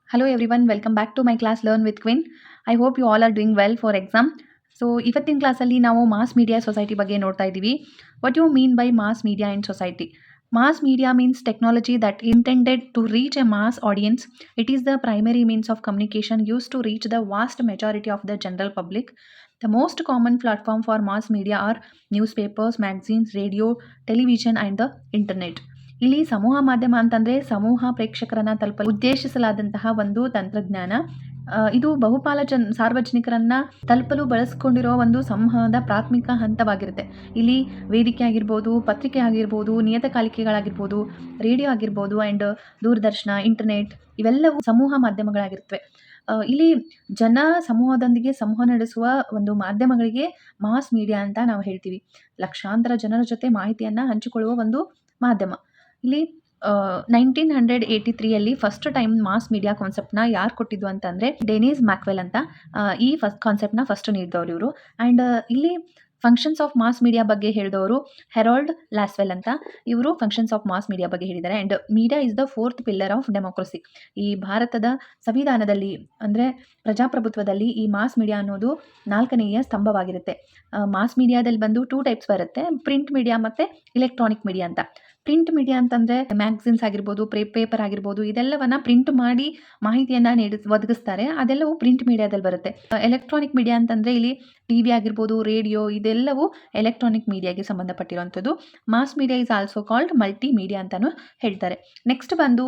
Hello everyone, welcome back to my class Learn with Quinn. I hope you all are doing well for exam. So ಇವತ್ತಿನ ಕ್ಲಾಸಲ್ಲಿ ನಾವು mass media society ಬಗ್ಗೆ ನೋಡ್ತಾ ಇದ್ದೀವಿ. What you mean by mass media in society? Mass media means technology that intended to reach a mass audience. It is the primary means of communication used to reach the vast majority of the general public. The most common platform for mass media are newspapers, magazines, radio, television and the internet. ಇಲ್ಲಿ ಸಮೂಹ ಮಾಧ್ಯಮ ಅಂತಂದ್ರೆ ಸಮೂಹ ಪ್ರೇಕ್ಷಕರನ್ನ ತಲುಪಲು ಉದ್ದೇಶಿಸಲಾದಂತಹ ಒಂದು ತಂತ್ರಜ್ಞಾನ. ಇದು ಬಹುಪಾಲ ಸಾರ್ವಜನಿಕರನ್ನ ತಲುಪಲು ಬಳಸಿಕೊಂಡಿರೋ ಒಂದು ಸಂವಹನದ ಪ್ರಾಥಮಿಕ ಹಂತವಾಗಿರುತ್ತೆ. ಇಲ್ಲಿ ವೇದಿಕೆ ಆಗಿರ್ಬೋದು, ಪತ್ರಿಕೆ ಆಗಿರ್ಬೋದು, ನಿಯತಕಾಲಿಕೆಗಳಾಗಿರ್ಬೋದು, ರೇಡಿಯೋ ಆಗಿರ್ಬೋದು ಆ್ಯಂಡ್ ದೂರದರ್ಶನ, ಇಂಟರ್ನೆಟ್ ಇವೆಲ್ಲವೂ ಸಮೂಹ ಮಾಧ್ಯಮಗಳಾಗಿರ್ತವೆ. ಇಲ್ಲಿ ಜನ ಸಮೂಹದೊಂದಿಗೆ ಸಂವಹನ ನಡೆಸುವ ಒಂದು ಮಾಧ್ಯಮಗಳಿಗೆ ಮಾಸ್ ಮೀಡಿಯಾ ಅಂತ ನಾವು ಹೇಳ್ತೀವಿ. ಲಕ್ಷಾಂತರ ಜನರ ಜೊತೆ ಮಾಹಿತಿಯನ್ನು ಹಂಚಿಕೊಳ್ಳುವ ಒಂದು ಮಾಧ್ಯಮ. ಇಲ್ಲಿ 1983ಯಲ್ಲಿ ಫಸ್ಟ್ ಟೈಮ್ ಮಾಸ್ ಮೀಡಿಯಾ ಕಾನ್ಸೆಪ್ಟ್ನ ಯಾರು ಕೊಟ್ಟಿದ್ದು ಅಂತಂದರೆ ಡೆನಿಸ್ ಮ್ಯಾಕ್ವೆಲ್ ಅಂತ. ಈ ಕಾನ್ಸೆಪ್ಟ್ನ ಫಸ್ಟ್ ನೀಡಿದವರು ಇವರು. ಆ್ಯಂಡ್ ಇಲ್ಲಿ ಫಂಕ್ಷನ್ಸ್ ಆಫ್ ಮಾಸ್ ಮೀಡಿಯಾ ಬಗ್ಗೆ ಹೇಳಿದವರು ಹೆರಾಲ್ಡ್ ಲ್ಯಾಸ್ವೆಲ್ ಅಂತ. ಇವರು ಫಂಕ್ಷನ್ಸ್ ಆಫ್ ಮಾಸ್ ಮೀಡಿಯಾ ಬಗ್ಗೆ ಹೇಳಿದ್ದಾರೆ. And media is the fourth pillar of democracy. ಈ ಭಾರತದ ಸಂವಿಧಾನದಲ್ಲಿ ಅಂದರೆ ಪ್ರಜಾಪ್ರಭುತ್ವದಲ್ಲಿ ಈ ಮಾಸ್ ಮೀಡಿಯಾ ಅನ್ನೋದು 4ನೇಯ ಸ್ತಂಭವಾಗಿರುತ್ತೆ. ಮಾಸ್ ಮೀಡಿಯಾದಲ್ಲಿ ಬಂದು 2 ಟೈಪ್ಸ್ ಬರುತ್ತೆ, ಪ್ರಿಂಟ್ ಮೀಡಿಯಾ ಮತ್ತು ಇಲೆಕ್ಟ್ರಾನಿಕ್ ಮೀಡಿಯಾ ಅಂತ. ಪ್ರಿಂಟ್ ಮೀಡಿಯಾ ಅಂತಂದರೆ ಮ್ಯಾಗ್ಝಿನ್ಸ್ ಆಗಿರ್ಬೋದು, ಪೇಪರ್ ಆಗಿರ್ಬೋದು, ಇದೆಲ್ಲವನ್ನ ಪ್ರಿಂಟ್ ಮಾಡಿ ಮಾಹಿತಿಯನ್ನು ಒದಗಿಸ್ತಾರೆ. ಅದೆಲ್ಲವೂ ಪ್ರಿಂಟ್ ಮೀಡಿಯಾದಲ್ಲಿ ಬರುತ್ತೆ. ಎಲೆಕ್ಟ್ರಾನಿಕ್ ಮೀಡಿಯಾ ಅಂತಂದರೆ ಇಲ್ಲಿ ಟಿವಿ ಆಗಿರ್ಬೋದು, ರೇಡಿಯೋ ಇದೆಲ್ಲವೂ ಎಲೆಕ್ಟ್ರಾನಿಕ್ ಮೀಡಿಯಾಗೆ ಸಂಬಂಧಪಟ್ಟಿರುವಂಥದ್ದು. Mass media is also called multi media ಅಂತಲೂ ಹೇಳ್ತಾರೆ. ನೆಕ್ಸ್ಟ್ ಬಂದು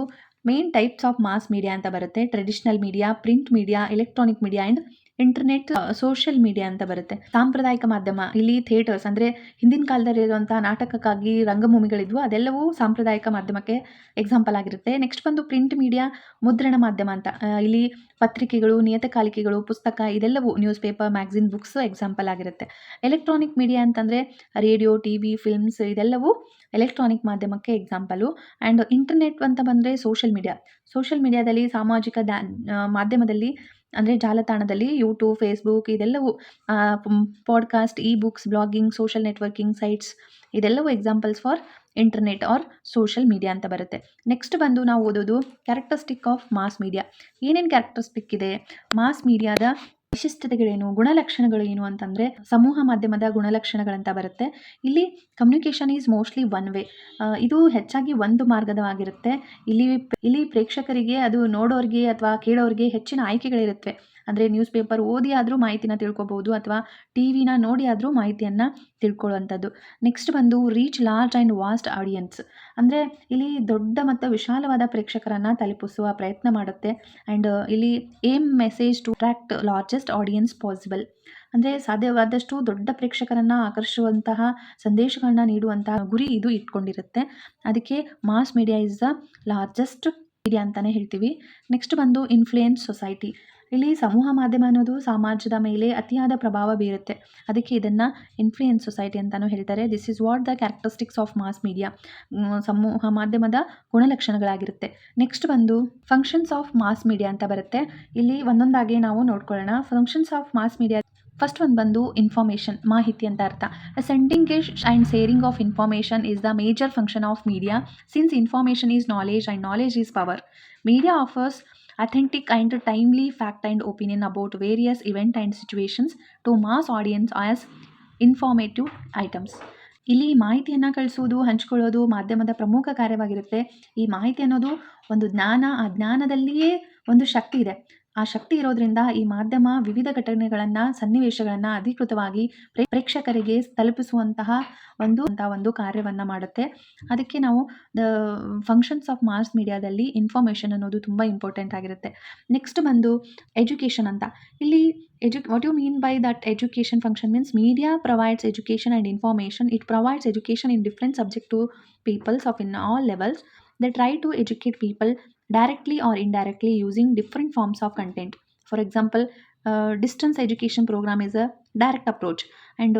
main types of mass media ಅಂತ ಬರುತ್ತೆ. Traditional media, print media, electronic media and internet, social media ಅಂತ ಬರುತ್ತೆ. ಸಾಂಪ್ರದಾಯಿಕ ಮಾಧ್ಯಮ ಇಲ್ಲಿ ಥಿಯೇಟರ್ಸ್ ಅಂದರೆ ಹಿಂದಿನ ಕಾಲದಲ್ಲಿ ಇರುವಂಥ ನಾಟಕಕ್ಕಾಗಿ ರಂಗಭೂಮಿಗಳಿದ್ವು, ಅದೆಲ್ಲವೂ ಸಾಂಪ್ರದಾಯಿಕ ಮಾಧ್ಯಮಕ್ಕೆ ಎಕ್ಸಾಂಪಲ್ ಆಗಿರುತ್ತೆ. ನೆಕ್ಸ್ಟ್ ಬಂದು ಪ್ರಿಂಟ್ ಮೀಡಿಯಾ, ಮುದ್ರಣ ಮಾಧ್ಯಮ ಅಂತ. ಇಲ್ಲಿ ಪತ್ರಿಕೆಗಳು, ನಿಯತಕಾಲಿಕೆಗಳು, ಪುಸ್ತಕ ಇದೆಲ್ಲವೂ news paper, magazine, books example ಆಗಿರುತ್ತೆ. ಎಲೆಕ್ಟ್ರಾನಿಕ್ ಮೀಡಿಯಾ ಅಂತಂದರೆ ರೇಡಿಯೋ, ಟಿವಿ, ಫಿಲ್ಮ್ಸ್ ಇದೆಲ್ಲವೂ ಎಲೆಕ್ಟ್ರಾನಿಕ್ ಮಾಧ್ಯಮಕ್ಕೆ ಎಕ್ಸಾಂಪಲು. ಆ್ಯಂಡ್ ಇಂಟರ್ನೆಟ್ ಅಂತ ಬಂದರೆ ಸೋಷಿಯಲ್ ಮೀಡಿಯಾ. ಸೋಷಿಯಲ್ ಮೀಡಿಯಾದಲ್ಲಿ ಸಾಮಾಜಿಕ ಮಾಧ್ಯಮದಲ್ಲಿ ಅಂದರೆ ಜಾಲತಾಣದಲ್ಲಿ ಯೂಟ್ಯೂಬ್, ಫೇಸ್ಬುಕ್ ಇದೆಲ್ಲವೂ, podcast, e books, blogging, social networking sites ಇದೆಲ್ಲವೂ examples for internet or social media ಅಂತ ಬರುತ್ತೆ. ನೆಕ್ಸ್ಟ್ ಬಂದು ನಾವು ಓದೋದು ಕ್ಯಾರೆಕ್ಟರಿಸ್ಟಿಕ್ ಆಫ್ ಮಾಸ್ ಮೀಡಿಯಾ. ಏನೇನು ಕ್ಯಾರೆಕ್ಟರಿಸ್ಟಿಕ್ ಇದೆ ಮಾಸ್ ಮೀಡಿಯಾದ ವಿಶಿಷ್ಟತೆಗಳೇನು, ಗುಣಲಕ್ಷಣಗಳು ಏನು ಅಂತಂದರೆ ಸಮೂಹ ಮಾಧ್ಯಮದ ಗುಣಲಕ್ಷಣಗಳಂತ ಬರುತ್ತೆ. ಇಲ್ಲಿ communication is mostly one way. ಇದು ಹೆಚ್ಚಾಗಿ ಒಂದು ಮಾರ್ಗದವಾಗಿರುತ್ತೆ. ಇಲ್ಲಿ ಪ್ರೇಕ್ಷಕರಿಗೆ ಅದು ನೋಡೋರಿಗೆ ಅಥವಾ ಕೇಳೋರಿಗೆ ಹೆಚ್ಚಿನ ಆಯ್ಕೆಗಳಿರುತ್ತೆ. ಅಂದರೆ ನ್ಯೂಸ್ ಪೇಪರ್ ಓದಿ ಆದರೂ ಮಾಹಿತಿನ ತಿಳ್ಕೊಬೋದು ಅಥವಾ ಟಿ ವಿನ ನೋಡಿ ಆದರೂ ಮಾಹಿತಿಯನ್ನು ತಿಳ್ಕೊಳ್ಳುವಂಥದ್ದು. ನೆಕ್ಸ್ಟ್ ಬಂದು reach large and vast audience. ಅಂದರೆ ಇಲ್ಲಿ ದೊಡ್ಡ ಮತ್ತು ವಿಶಾಲವಾದ ಪ್ರೇಕ್ಷಕರನ್ನು ತಲುಪಿಸುವ ಪ್ರಯತ್ನ ಮಾಡುತ್ತೆ. ಆ್ಯಂಡ್ ಇಲ್ಲಿ aim message to attract largest audience possible. ಅಂದರೆ ಸಾಧ್ಯವಾದಷ್ಟು ದೊಡ್ಡ ಪ್ರೇಕ್ಷಕರನ್ನು ಆಕರ್ಷಿಸುವಂತಹ ಸಂದೇಶಗಳನ್ನ ನೀಡುವಂತಹ ಗುರಿ ಇದು ಇಟ್ಕೊಂಡಿರುತ್ತೆ. ಅದಕ್ಕೆ mass media is the largest media ಅಂತಲೇ ಹೇಳ್ತೀವಿ. ನೆಕ್ಸ್ಟ್ ಬಂದು ಇನ್ಫ್ಲೂಯೆನ್ಸ್ ಸೊಸೈಟಿ. ಇಲ್ಲಿ ಸಮೂಹ ಮಾಧ್ಯಮ ಅನ್ನೋದು ಸಮಾಜದ ಮೇಲೆ ಅತಿಯಾದ ಪ್ರಭಾವ ಬೀರುತ್ತೆ. ಅದಕ್ಕೆ ಇದನ್ನು ಇನ್ಫ್ಲೂಯೆನ್ಸ್ ಸೊಸೈಟಿ ಅಂತಲೂ ಹೇಳ್ತಾರೆ. This is what the characteristics of mass media. ಸಮೂಹ ಮಾಧ್ಯಮದ ಗುಣಲಕ್ಷಣಗಳಾಗಿರುತ್ತೆ. ನೆಕ್ಸ್ಟ್ ಬಂದು ಫಂಕ್ಷನ್ಸ್ ಆಫ್ ಮಾಸ್ ಮೀಡಿಯಾ ಅಂತ ಬರುತ್ತೆ. ಇಲ್ಲಿ ಒಂದೊಂದಾಗಿ ನಾವು ನೋಡ್ಕೊಳ್ಳೋಣ. Functions of mass media first ಒಂದು ಬಂದು ಇನ್ಫಾರ್ಮೇಷನ್, ಮಾಹಿತಿ ಅಂತ ಅರ್ಥ. Sending and sharing of information is the major function of media. Since information is knowledge and knowledge is power, media offers authentic and timely fact and opinion about various event and situations to mass audience as informative items. ಇಲ್ಲಿ ಮಾಹಿತಿಯನ್ನು ಕಳಿಸುವುದು, ಹಂಚಿಕೊಳ್ಳೋದು ಮಾಧ್ಯಮದ ಪ್ರಮುಖ ಕಾರ್ಯವಾಗಿರುತ್ತೆ. ಈ ಮಾಹಿತಿ ಅನ್ನೋದು ಒಂದು ಜ್ಞಾನ, ಆ ಜ್ಞಾನದಲ್ಲಿಯೇ ಒಂದು ಶಕ್ತಿ ಇದೆ. ಆ ಶಕ್ತಿ ಇರೋದ್ರಿಂದ ಈ ಮಾಧ್ಯಮ ವಿವಿಧ ಘಟನೆಗಳನ್ನು, ಸನ್ನಿವೇಶಗಳನ್ನು ಅಧಿಕೃತವಾಗಿ ಪ್ರೇಕ್ಷಕರಿಗೆ ತಲುಪಿಸುವಂತಹ ಒಂದು ಕಾರ್ಯವನ್ನು ಮಾಡುತ್ತೆ. ಅದಕ್ಕೆ ನಾವು ದ ಫಂಕ್ಷನ್ಸ್ ಆಫ್ ಮಾಸ್ ಮೀಡಿಯಾದಲ್ಲಿ ಇನ್ಫಾರ್ಮೇಷನ್ ಅನ್ನೋದು ತುಂಬ ಇಂಪಾರ್ಟೆಂಟ್ ಆಗಿರುತ್ತೆ. ನೆಕ್ಸ್ಟ್ ಬಂದು ಎಜುಕೇಷನ್ ಅಂತ. ಇಲ್ಲಿ what you mean by that education function means media provides education and information. It provides education in different subject to peoples of in all levels. They try to educate people directly or indirectly using different forms of content. For example, distance education program is a direct approach, and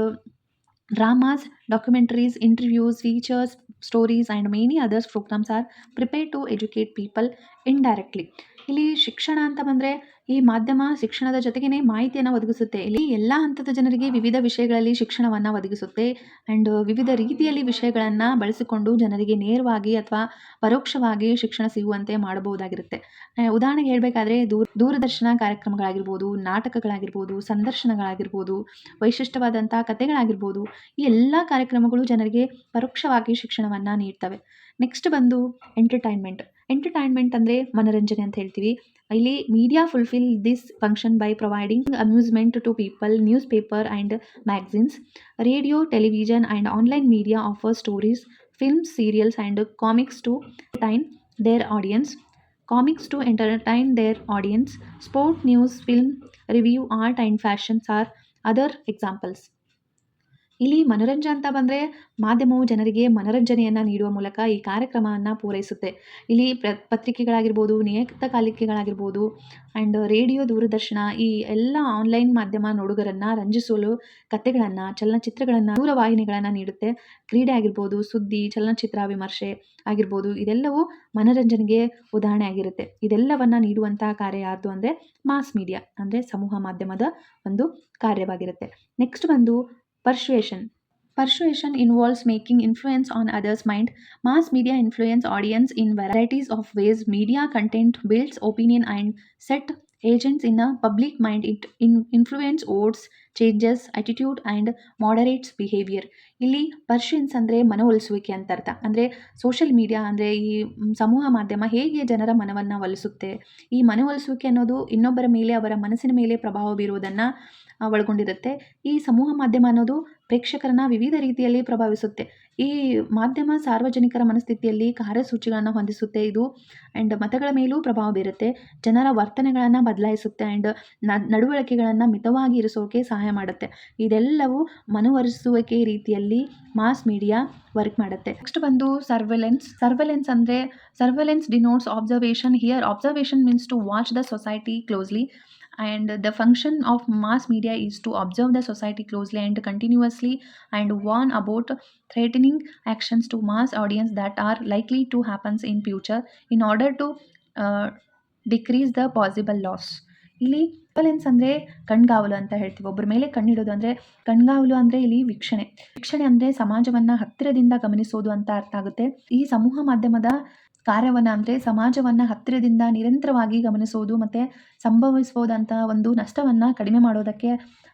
dramas, documentaries, interviews, features, stories and many others programs are prepared to educate people indirectly. ಇಲ್ಲಿ ಶಿಕ್ಷಣ ಅಂತ ಬಂದರೆ ಈ ಮಾಧ್ಯಮ ಶಿಕ್ಷಣದ ಜೊತೆಗೇನೆ ಮಾಹಿತಿಯನ್ನು ಒದಗಿಸುತ್ತೆ. ಇಲ್ಲಿ ಎಲ್ಲ ಹಂತದ ಜನರಿಗೆ ವಿವಿಧ ವಿಷಯಗಳಲ್ಲಿ ಶಿಕ್ಷಣವನ್ನು ಒದಗಿಸುತ್ತೆ. ಆ್ಯಂಡ್ ವಿವಿಧ ರೀತಿಯಲ್ಲಿ ವಿಷಯಗಳನ್ನು ಬಳಸಿಕೊಂಡು ಜನರಿಗೆ ನೇರವಾಗಿ ಅಥವಾ ಪರೋಕ್ಷವಾಗಿ ಶಿಕ್ಷಣ ಸಿಗುವಂತೆ ಮಾಡಬಹುದಾಗಿರುತ್ತೆ. ಉದಾಹರಣೆಗೆ ಹೇಳಬೇಕಾದ್ರೆ ದೂರದರ್ಶನ ಕಾರ್ಯಕ್ರಮಗಳಾಗಿರ್ಬೋದು, ನಾಟಕಗಳಾಗಿರ್ಬೋದು, ಸಂದರ್ಶನಗಳಾಗಿರ್ಬೋದು, ವೈಶಿಷ್ಟ್ಯವಾದಂಥ ಕಥೆಗಳಾಗಿರ್ಬೋದು, ಈ ಎಲ್ಲ ಕಾರ್ಯಕ್ರಮಗಳು ಜನರಿಗೆ ಪರೋಕ್ಷವಾಗಿ ಶಿಕ್ಷಣವನ್ನು ನೀಡ್ತವೆ. ನೆಕ್ಸ್ಟ್ ಬಂದು ಎಂಟರ್ಟೈನ್ಮೆಂಟ್. ಎಂಟರ್ಟೈನ್ಮೆಂಟ್ ಅಂದರೆ ಮನರಂಜನೆ ಅಂತ ಹೇಳ್ತೀವಿ. ಇಲ್ಲಿ media fulfil this function by providing amusement to people. Newspaper and magazines, radio, television and online media offer stories, films, serials and comics to entertain their audience. Comics to entertain their audience. Sport, news, film, review, art and fashions are other examples. ಇಲ್ಲಿ ಮನೋರಂಜನೆ ಅಂತ ಬಂದರೆ ಮಾಧ್ಯಮವು ಜನರಿಗೆ ಮನೋರಂಜನೆಯನ್ನು ನೀಡುವ ಮೂಲಕ ಈ ಕಾರ್ಯಕ್ರಮವನ್ನು ಪೂರೈಸುತ್ತೆ. ಇಲ್ಲಿ ಪತ್ರಿಕೆಗಳಾಗಿರ್ಬೋದು, ನಿಯತಕಾಲಿಕೆಗಳಾಗಿರ್ಬೋದು ಆ್ಯಂಡ್ ರೇಡಿಯೋ, ದೂರದರ್ಶನ ಈ ಎಲ್ಲ ಆನ್ಲೈನ್ ಮಾಧ್ಯಮ ನೋಡುಗರನ್ನು ರಂಜಿಸಲು ಕಥೆಗಳನ್ನು, ಚಲನಚಿತ್ರಗಳನ್ನು, ದೂರವಾಹಿನಿಗಳನ್ನು ನೀಡುತ್ತೆ. ಕ್ರೀಡೆ ಆಗಿರ್ಬೋದು, ಸುದ್ದಿ, ಚಲನಚಿತ್ರ ವಿಮರ್ಶೆ ಆಗಿರ್ಬೋದು, ಇದೆಲ್ಲವೂ ಮನೋರಂಜನೆಗೆ ಉದಾಹರಣೆ ಆಗಿರುತ್ತೆ. ಇದೆಲ್ಲವನ್ನು ನೀಡುವಂಥ ಕಾರ್ಯ ಯಾರ್ದು ಅಂದರೆ ಮಾಸ್ ಮೀಡಿಯಾ ಅಂದರೆ ಸಮೂಹ ಮಾಧ್ಯಮದ ಒಂದು ಕಾರ್ಯವಾಗಿರುತ್ತೆ. ನೆಕ್ಸ್ಟ್ ಬಂದು persuasion. Persuasion involves making influence on others' mind. Mass media influence audience in varieties of ways. Media content builds opinion and set agents in a public mind. It influence votes, changes attitude and moderates behavior. ಇಲ್ಲಿ Persians ಅಂದರೆ ಮನವೊಲಿಸುವಿಕೆ ಅಂತ ಅರ್ಥ. ಅಂದರೆ social media ಅಂದರೆ ಈ ಸಮೂಹ ಮಾಧ್ಯಮ ಹೇಗೆ ಜನರ ಮನವನ್ನು ಒಲಿಸುತ್ತೆ, ಈ ಮನವೊಲಿಸುವಿಕೆ ಅನ್ನೋದು ಇನ್ನೊಬ್ಬರ ಮೇಲೆ, ಅವರ ಮನಸ್ಸಿನ ಮೇಲೆ ಪ್ರಭಾವ ಬೀರುವುದನ್ನು ಒಳಗೊಂಡಿರುತ್ತೆ. ಈ ಸಮೂಹ ಮಾಧ್ಯಮ ಅನ್ನೋದು ಪ್ರೇಕ್ಷಕರನ್ನ ವಿವಿಧ ರೀತಿಯಲ್ಲಿ ಪ್ರಭಾವಿಸುತ್ತೆ. ಈ ಮಾಧ್ಯಮ ಸಾರ್ವಜನಿಕರ ಮನಸ್ಥಿತಿಯಲ್ಲಿ ಕಾರ್ಯಸೂಚಿಗಳನ್ನು ಹೊಂದಿಸುತ್ತೆ. ಇದು ಆ್ಯಂಡ್ ಮತಗಳ ಮೇಲೂ ಪ್ರಭಾವ ಬೀರುತ್ತೆ. ಜನರ ವರ್ತನೆಗಳನ್ನು ಬದಲಾಯಿಸುತ್ತೆ ಆ್ಯಂಡ್ ನಡವಳಿಕೆಗಳನ್ನು ಮಿತವಾಗಿ ಇರಿಸೋಕೆ ಸಹಾಯ ಮಾಡುತ್ತೆ. ಇದೆಲ್ಲವೂ ಮನವೊಲಿಸುವಿಕೆ ರೀತಿಯಲ್ಲಿ ಮಾಸ್ ಮೀಡಿಯಾ ವರ್ಕ್ ಮಾಡುತ್ತೆ. ನೆಕ್ಸ್ಟ್ ಬಂದು ಸರ್ವೆಲೆನ್ಸ್. ಸರ್ವೆಲೆನ್ಸ್ ಅಂದರೆ surveillance denotes observation. Here observation means to watch the society closely. And the function of mass media is to observe the society closely and continuously and warn about threatening actions to mass audience that are likely to happen in future in order to decrease the possible loss. ಇಲ್ಲಿ surveillance ಅಂದರೆ ಕಣ್ಗಾವಲು ಅಂತ ಹೇಳ್ತೀವಿ. ಒಬ್ಬರ ಮೇಲೆ ಕಣ್ಣಿಡೋದು ಅಂದರೆ ಕಣ್ಗಾವಲು ಅಂದರೆ ಇಲ್ಲಿ ವೀಕ್ಷಣೆ. ವೀಕ್ಷಣೆ ಅಂದರೆ ಸಮಾಜವನ್ನು ಹತ್ತಿರದಿಂದ ಗಮನಿಸೋದು ಅಂತ ಅರ್ಥ ಆಗುತ್ತೆ. ಈ ಸಮೂಹ ಮಾಧ್ಯಮದ ಕಾರ್ಯವನ್ನು ಅಂದರೆ ಸಮಾಜವನ್ನು ಹತ್ತಿರದಿಂದ ನಿರಂತರವಾಗಿ ಗಮನಿಸೋದು ಮತ್ತು ಸಂಭವಿಸಬಹುದಂಥ ಒಂದು ನಷ್ಟವನ್ನು ಕಡಿಮೆ ಮಾಡೋದಕ್ಕೆ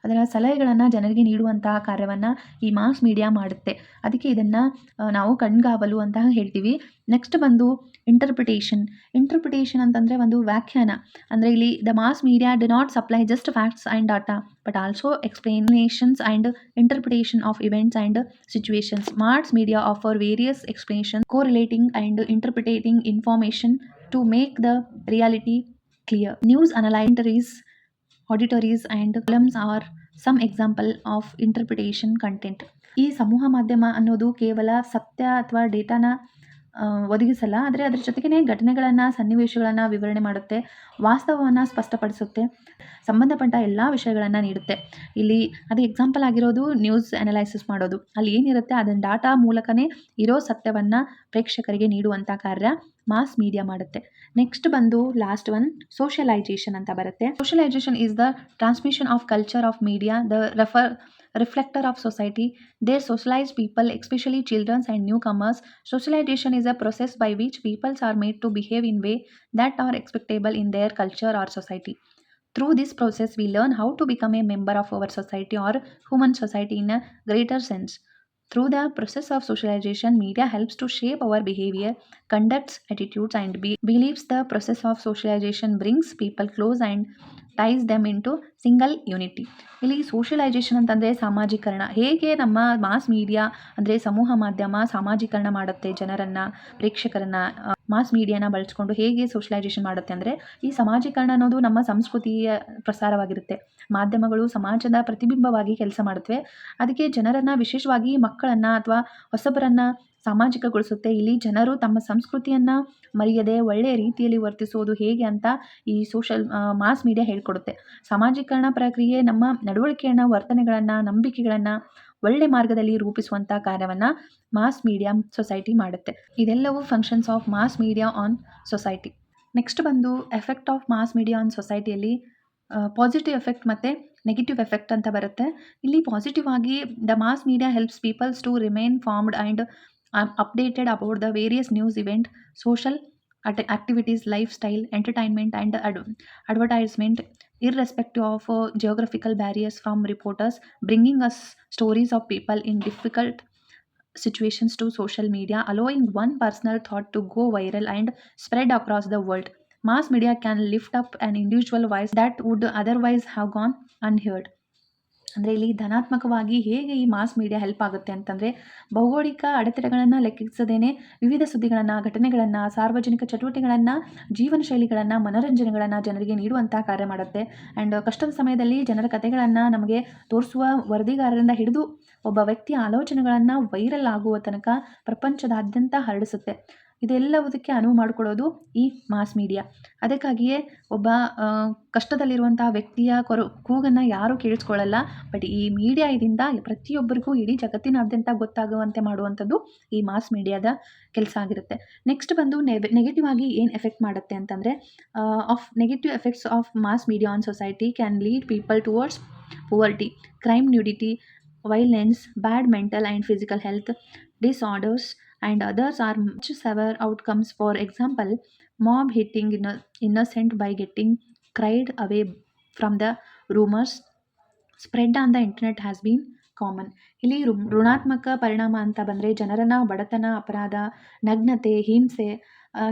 ಅದರ ಸಲಹೆಗಳನ್ನು ಜನರಿಗೆ ನೀಡುವಂತಹ ಕಾರ್ಯವನ್ನು ಈ ಮಾಸ್ ಮೀಡಿಯಾ ಮಾಡುತ್ತೆ. ಅದಕ್ಕೆ ಇದನ್ನು ನಾವು ಕಣ್ಗಾವಲು ಅಂತ ಹೇಳ್ತೀವಿ. ನೆಕ್ಸ್ಟ್ ಬಂದು ಇಂಟರ್ಪ್ರಿಟೇಷನ್. ಇಂಟರ್ಪ್ರಿಟೇಷನ್ ಅಂತಂದರೆ ಒಂದು ವ್ಯಾಖ್ಯಾನ. ಅಂದರೆ ಇಲ್ಲಿ the mass media do not supply just facts and data but also explanations and interpretation of events and situations. Mass media offer various explanation, correlating and interpretating information to make the reality clear. News ಅನಲೈಟರೀಸ್, auditories and columns are some example of interpretation content. ಈ ಸಮೂಹ ಮಾಧ್ಯಮ ಅನ್ನೋದು ಕೇವಲ ಸತ್ಯ ಅಥವಾ ಡೇಟಾನ ಒದಗಿಸಲ್ಲ, ಆದರೆ ಅದರ ಜೊತೆಗೇ ಘಟನೆಗಳನ್ನು, ಸನ್ನಿವೇಶಗಳನ್ನು ವಿವರಣೆ ಮಾಡುತ್ತೆ, ವಾಸ್ತವವನ್ನು ಸ್ಪಷ್ಟಪಡಿಸುತ್ತೆ, ಸಂಬಂಧಪಟ್ಟ ಎಲ್ಲ ವಿಷಯಗಳನ್ನು ನೀಡುತ್ತೆ. ಇಲ್ಲಿ ಅದು ಎಕ್ಸಾಂಪಲ್ ಆಗಿರೋದು ನ್ಯೂಸ್ ಅನಲೈಸಿಸ್ ಮಾಡೋದು. ಅಲ್ಲಿ ಏನಿರುತ್ತೆ ಅದನ್ನು ಡಾಟಾ ಮೂಲಕನೇ ಇರೋ ಸತ್ಯವನ್ನು ಪ್ರೇಕ್ಷಕರಿಗೆ ನೀಡುವಂಥ ಕಾರ್ಯ ಮಾಸ್ ಮೀಡಿಯಾ ಮಾಡುತ್ತೆ. ನೆಕ್ಸ್ಟ್ ಬಂದು ಲಾಸ್ಟ್ ಒನ್ ಸೋಷಿಯಲೈಜೇಷನ್ ಅಂತ ಬರುತ್ತೆ. Socialization is the transmission of culture of media, the reflector of society. They socialize people, especially children and newcomers. Socialization is a process by which peoples are made to behave in way that are acceptable in their culture or society. Through this process, we learn how to become a member of our society or human society in a greater sense. Through the process of socialization, media helps to shape our behavior, conducts, attitudes, and beliefs. The process of socialization brings people close and ties them into single unity. ಇಲ್ಲಿ ಸೋಷಿಯಲೈಜೇಷನ್ ಅಂತಂದರೆ ಸಾಮಾಜೀಕರಣ. ಹೇಗೆ ನಮ್ಮ mass media ಅಂದರೆ ಸಮೂಹ ಮಾಧ್ಯಮ ಸಾಮಾಜೀಕರಣ ಮಾಡುತ್ತೆ ಜನರನ್ನು, ಪ್ರೇಕ್ಷಕರನ್ನು. ಮಾಸ್ ಮೀಡಿಯಾನ ಬಳಸ್ಕೊಂಡು ಹೇಗೆ ಸೋಷಿಯಲೈಜೇಷನ್ ಮಾಡುತ್ತೆ ಅಂದರೆ ಈ ಸಮಾಜೀಕರಣ ಅನ್ನೋದು ನಮ್ಮ ಸಂಸ್ಕೃತಿಯ ಪ್ರಸಾರವಾಗಿರುತ್ತೆ. ಮಾಧ್ಯಮಗಳು ಸಮಾಜದ ಪ್ರತಿಬಿಂಬವಾಗಿ ಕೆಲಸ ಮಾಡುತ್ತವೆ. ಅದಕ್ಕೆ ಜನರನ್ನು, ವಿಶೇಷವಾಗಿ ಮಕ್ಕಳನ್ನು ಅಥವಾ ಹೊಸಬರನ್ನು ಸಾಮಾಜಿಕಗೊಳಿಸುತ್ತೆ. ಇಲ್ಲಿ ಜನರು ತಮ್ಮ ಸಂಸ್ಕೃತಿಯನ್ನು ಮರೆಯದೆ ಒಳ್ಳೆಯ ರೀತಿಯಲ್ಲಿ ವರ್ತಿಸೋದು ಹೇಗೆ ಅಂತ ಈ ಮಾಸ್ ಮೀಡಿಯಾ ಹೇಳ್ಕೊಡುತ್ತೆ. ಸಾಮಾಜೀಕರಣ ಪ್ರಕ್ರಿಯೆ ನಮ್ಮ ನಡವಳಿಕೆಯನ್ನು, ವರ್ತನೆಗಳನ್ನು, ನಂಬಿಕೆಗಳನ್ನು ಒಳ್ಳೆ ಮಾರ್ಗದಲ್ಲಿ ರೂಪಿಸುವಂಥ ಕಾರ್ಯವನ್ನು ಮಾಸ್ ಮೀಡಿಯಾ ಸೊಸೈಟಿ ಮಾಡುತ್ತೆ. ಇದೆಲ್ಲವೂ functions of mass media on society. Next ಬಂದು effect of mass media on ಸೊಸೈಟಿಯಲ್ಲಿ ಪಾಸಿಟಿವ್ ಎಫೆಕ್ಟ್ ಮತ್ತು ನೆಗೆಟಿವ್ ಎಫೆಕ್ಟ್ ಅಂತ ಬರುತ್ತೆ. ಇಲ್ಲಿ ಪಾಸಿಟಿವ್ ಆಗಿ the mass media helps peoples to remain formed and updated about the various news event, social activities, lifestyle, entertainment, and advertisement, irrespective of geographical barriers, from reporters bringing us stories of people in difficult situations to social media, allowing one personal thought to go viral and spread across the world. Mass media can lift up an individual voice that would otherwise have gone unheard. ಅಂದರೆ ಇಲ್ಲಿ ಧನಾತ್ಮಕವಾಗಿ ಹೇಗೆ ಈ mass media help ಆಗುತ್ತೆ ಅಂತಂದರೆ, ಭೌಗೋಳಿಕ ಅಡೆತಡೆಗಳನ್ನು ಲೆಕ್ಕಿಸದೇನೆ ವಿವಿಧ ಸುದ್ದಿಗಳನ್ನು, ಘಟನೆಗಳನ್ನು, ಸಾರ್ವಜನಿಕ ಚಟುವಟಿಕೆಗಳನ್ನು, ಜೀವನ ಶೈಲಿಗಳನ್ನು, ಮನೋರಂಜನೆಗಳನ್ನು ಜನರಿಗೆ ನೀಡುವಂಥ ಕಾರ್ಯ ಮಾಡುತ್ತೆ. ಆ್ಯಂಡ್ ಕಷ್ಟದ ಸಮಯದಲ್ಲಿ ಜನರ ಕಥೆಗಳನ್ನು ನಮಗೆ ತೋರಿಸುವ ವರದಿಗಾರರಿಂದ ಹಿಡಿದು ಒಬ್ಬ ವ್ಯಕ್ತಿಯ ಆಲೋಚನೆಗಳನ್ನು ವೈರಲ್ ಆಗುವ ತನಕ ಪ್ರಪಂಚದಾದ್ಯಂತ ಹರಡಿಸುತ್ತೆ. ಇದೆಲ್ಲವುದಕ್ಕೆ ಅನುವು ಮಾಡಿಕೊಡೋದು ಈ ಮಾಸ್ ಮೀಡಿಯಾ. ಅದಕ್ಕಾಗಿಯೇ ಒಬ್ಬ ಕಷ್ಟದಲ್ಲಿರುವಂಥ ವ್ಯಕ್ತಿಯ ಕೂಗನ್ನು ಯಾರೂ ಕೇಳಿಸ್ಕೊಳ್ಳಲ್ಲ. ಬಟ್ ಈ ಮೀಡಿಯಾ ಇದರಿಂದ ಪ್ರತಿಯೊಬ್ಬರಿಗೂ ಇಡೀ ಜಗತ್ತಿನಾದ್ಯಂತ ಗೊತ್ತಾಗುವಂತೆ ಮಾಡುವಂಥದ್ದು ಈ ಮಾಸ್ ಮೀಡಿಯಾದ ಕೆಲಸ ಆಗಿರುತ್ತೆ. ನೆಕ್ಸ್ಟ್ ಬಂದು ನೆಗೆಟಿವ್ ಆಗಿ ಏನು ಎಫೆಕ್ಟ್ ಮಾಡುತ್ತೆ ಅಂತಂದರೆ, negative effects of mass media on society can lead people towards poverty, crime, nudity, violence, bad mental and physical health disorders, and others are much severe outcomes. For example, mob hitting innocent by getting cried away from the rumors spread on the internet has been common. ಇಲ್ಲಿ ಋಣಾತ್ಮಕ ಪರಿಣಾಮ ಅಂತ ಬಂದರೆ, ಜನರನ್ನ ಬಡತನ, ಅಪರಾಧ, ನಗ್ನತೆ, ಹಿಂಸೆ,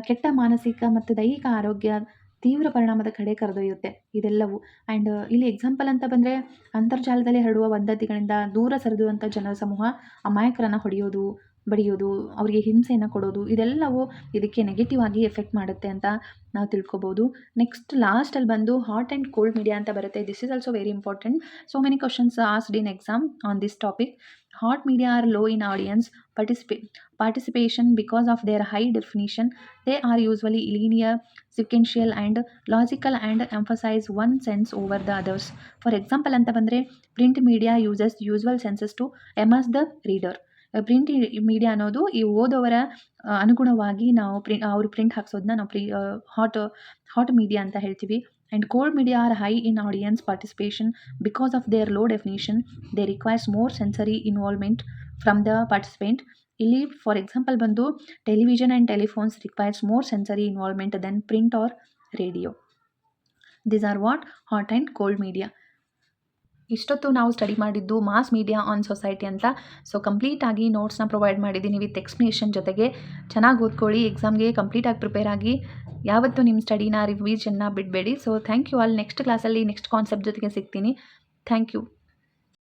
ಕೆಟ್ಟ ಮಾನಸಿಕ ಮತ್ತು ದೈಹಿಕ ಆರೋಗ್ಯ ತೀವ್ರ ಪರಿಣಾಮದ ಕಡೆ ಕರೆದೊಯ್ಯುತ್ತೆ ಇದೆಲ್ಲವೂ. ಆ್ಯಂಡ್ ಇಲ್ಲಿ ಎಕ್ಸಾಂಪಲ್ ಅಂತ ಬಂದರೆ, ಅಂತರ್ಜಾಲದಲ್ಲಿ ಹರಡುವ ವದಂತಿಗಳಿಂದ ದೂರ ಸರಿದುವಂಥ ಜನರ ಸಮೂಹ ಅಮಾಯಕರನ್ನು ಹೊಡೆಯೋದು, ಬಡಿಯೋದು, ಅವರಿಗೆ ಹಿಂಸೆಯನ್ನು ಕೊಡೋದು, ಇದೆಲ್ಲವೂ ಇದಕ್ಕೆ ನೆಗೆಟಿವ್ ಆಗಿ ಎಫೆಕ್ಟ್ ಮಾಡುತ್ತೆ ಅಂತ ನಾವು ತಿಳ್ಕೊಬೋದು. ನೆಕ್ಸ್ಟ್ ಲಾಸ್ಟಲ್ಲಿ ಬಂದು ಹಾಟ್ ಆ್ಯಂಡ್ ಕೋಲ್ಡ್ ಮೀಡಿಯಾ ಅಂತ ಬರುತ್ತೆ. This is also very important. So many questions asked in exam on this topic. Hot media are low in audience participation because of their high definition. They are usually linear, sequential, and logical, and emphasize one sense over the others. For example, ಅಂತ ಬಂದರೆ, print media uses usual senses to immerse the reader. Print media ಅನ್ನೋದು ಈ ಓದೋವರ ಅನುಗುಣವಾಗಿ ನಾವು ಅವರು print ಹಾಕ್ಸೋದನ್ನ ನಾವು hot media ಅಂತ ಹೇಳ್ತೀವಿ. And cold media are high in audience participation because of their low definition. They requires more sensory involvement from the participant. ಇಲ್ಲಿ for example ಬಂದು, television and telephones requires more sensory involvement than print or radio. These are what hot and cold media. ಇಷ್ಟೊತ್ತು ನಾವು study ಮಾಡಿದ್ದು mass media on society ಅಂತ. So ಕಂಪ್ಲೀಟಾಗಿ ನೋಟ್ಸ್ನ provide ಮಾಡಿದ್ದೀನಿ with explanation ಜೊತೆಗೆ. ಚೆನ್ನಾಗಿ ಓದ್ಕೊಳ್ಳಿ, ಎಕ್ಸಾಮ್ಗೆ ಕಂಪ್ಲೀಟಾಗಿ ಪ್ರಿಪೇರ್ ಆಗಿ. ಯಾವತ್ತೂ ನಿಮ್ಮ ಸ್ಟಡಿನ ರಿವಿಷನ್ನ ಬಿಡಬೇಡಿ. So thank you all. Next ಕ್ಲಾಸಲ್ಲಿ ನೆಕ್ಸ್ಟ್ ಕಾನ್ಸೆಪ್ಟ್ ಜೊತೆಗೆ ಸಿಗ್ತೀನಿ. Thank you.